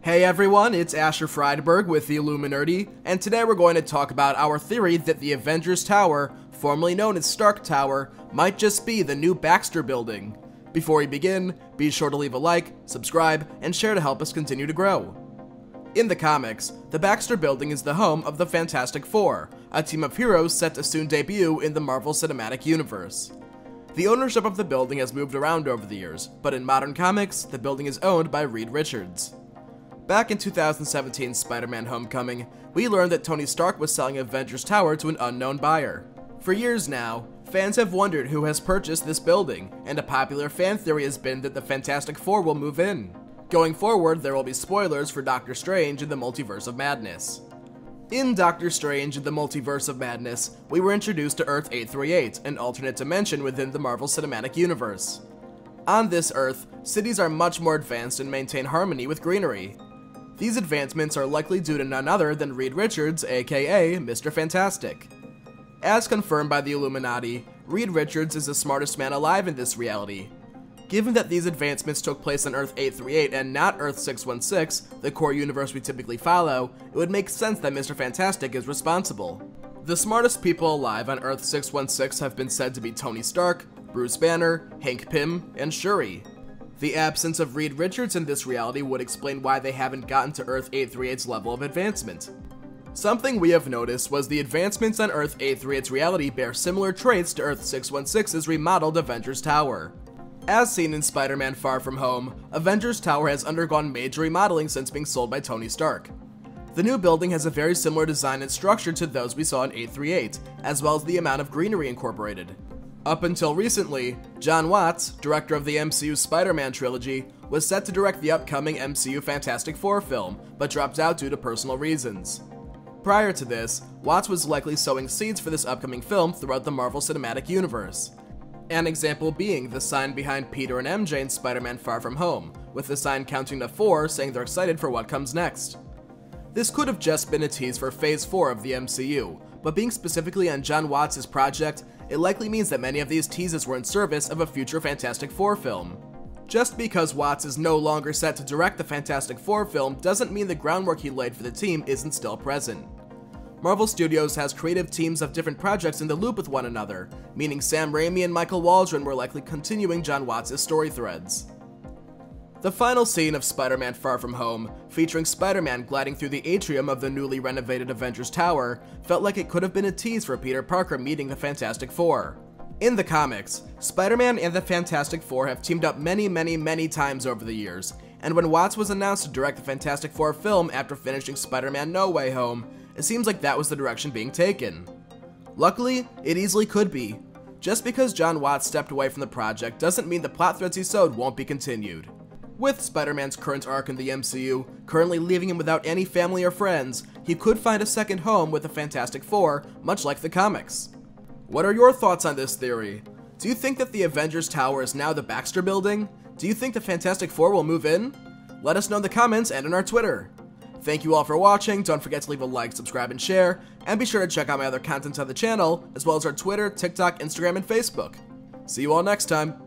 Hey everyone, it's Asher Freidberg with the Illuminerdi, and today we're going to talk about our theory that the Avengers Tower, formerly known as Stark Tower, might just be the new Baxter Building. Before we begin, be sure to leave a like, subscribe, and share to help us continue to grow. In the comics, the Baxter Building is the home of the Fantastic Four, a team of heroes set to soon debut in the Marvel Cinematic Universe. The ownership of the building has moved around over the years, but in modern comics, the building is owned by Reed Richards. Back in 2017's Spider-Man Homecoming, we learned that Tony Stark was selling Avengers Tower to an unknown buyer. For years now, fans have wondered who has purchased this building, and a popular fan theory has been that the Fantastic Four will move in. Going forward, there will be spoilers for Doctor Strange in the Multiverse of Madness. In Doctor Strange in the Multiverse of Madness, we were introduced to Earth 838, an alternate dimension within the Marvel Cinematic Universe. On this Earth, cities are much more advanced and maintain harmony with greenery. These advancements are likely due to none other than Reed Richards, aka Mr. Fantastic. As confirmed by the Illuminati, Reed Richards is the smartest man alive in this reality. Given that these advancements took place on Earth 838 and not Earth 616, the core universe we typically follow, it would make sense that Mr. Fantastic is responsible. The smartest people alive on Earth 616 have been said to be Tony Stark, Bruce Banner, Hank Pym, and Shuri. The absence of Reed Richards in this reality would explain why they haven't gotten to Earth 838's level of advancement. Something we have noticed was the advancements on Earth 838's reality bear similar traits to Earth 616's remodeled Avengers Tower. As seen in Spider-Man Far From Home, Avengers Tower has undergone major remodeling since being sold by Tony Stark. The new building has a very similar design and structure to those we saw in 838, as well as the amount of greenery incorporated. Up until recently, Jon Watts, director of the MCU's Spider-Man trilogy, was set to direct the upcoming MCU Fantastic Four film, but dropped out due to personal reasons. Prior to this, Watts was likely sowing seeds for this upcoming film throughout the Marvel Cinematic Universe. An example being the sign behind Peter and MJ in Spider-Man Far From Home, with the sign counting to 4 saying they're excited for what comes next. This could have just been a tease for Phase 4 of the MCU, but being specifically on Jon Watts' project, it likely means that many of these teases were in service of a future Fantastic Four film. Just because Watts is no longer set to direct the Fantastic Four film doesn't mean the groundwork he laid for the team isn't still present. Marvel Studios has creative teams of different projects in the loop with one another, meaning Sam Raimi and Michael Waldron were likely continuing Jon Watts' story threads. The final scene of Spider-Man Far From Home, featuring Spider-Man gliding through the atrium of the newly renovated Avengers Tower, felt like it could have been a tease for Peter Parker meeting the Fantastic Four. In the comics, Spider-Man and the Fantastic Four have teamed up many times over the years, and when Watts was announced to direct the Fantastic Four film after finishing Spider-Man No Way Home, it seems like that was the direction being taken. Luckily, it easily could be. Just because Jon Watts stepped away from the project doesn't mean the plot threads he sowed won't be continued. With Spider-Man's current arc in the MCU currently leaving him without any family or friends, he could find a second home with the Fantastic Four, much like the comics. What are your thoughts on this theory? Do you think that the Avengers Tower is now the Baxter Building? Do you think the Fantastic Four will move in? Let us know in the comments and on our Twitter. Thank you all for watching, don't forget to leave a like, subscribe, and share, and be sure to check out my other content on the channel, as well as our Twitter, TikTok, Instagram, and Facebook. See you all next time.